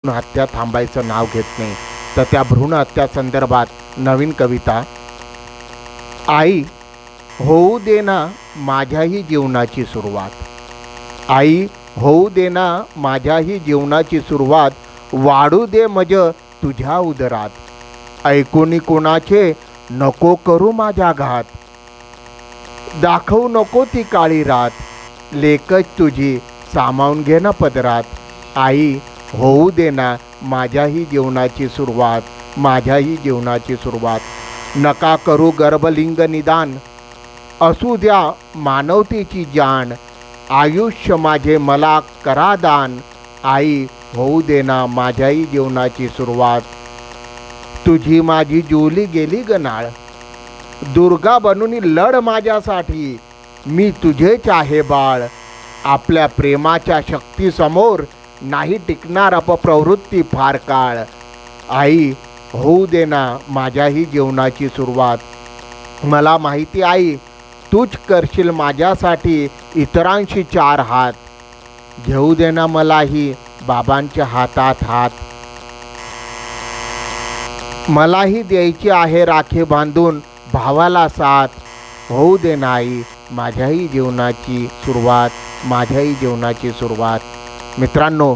हत्या थांबायचं नाव घेत नाही. तर त्या भ्रूण हत्या संदर्भात नवीन कविता. आई होऊ दे ना माझ्याही जीवनाची सुरुवात. आई होऊ दे ना माझ्याही जीवनाची सुरुवात. वाढू दे मज तुझ्या उदरात. ऐकूनी कोणाचे नको करू माझ्या घात. दाखवू नको ती काळी रात. लेकच तुझी सामावून घे ना पदरात. आई होऊ दे ना माझ्याही जीवनाची सुरुवात. माझ्याही जीवनाची सुरुवात. नका करू गर्भलिंग निदान. असू द्या मानवतेची जाण. आयुष्य माझे मला करा दान. आई होऊ दे ना माझ्याही जीवनाची सुरुवात. तुझी माझी जुळली गेली गनाळ. दुर्गा बनून लढ माझ्यासाठी. मी तुझेच आहे बाळ. आपल्या प्रेमाच्या शक्तीसमोर नाही टिकणार अपप्रवृत्ती फार काळ. आई होऊ दे ना माझ्याही जीवनाची सुरुवात. मला माहिती आई तूच करशील माझ्यासाठी इतरांशी चार हात. घेऊ दे ना मलाही बाबांच्या हातात हात. मलाही द्यायची आहे राखी बांधून भावाला साथ. होऊ दे ना आई माझ्याही जीवनाची सुरुवात. माझ्याही जीवनाची सुरुवात. मित्रांनो,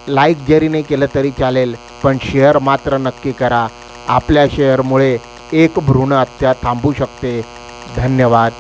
लाईक जरी नाही केलं तरी चालेल, पण शेअर मात्र नक्की करा. आपल्या शेअरमुळे एक भ्रूण हत्या थांबू शकते. धन्यवाद.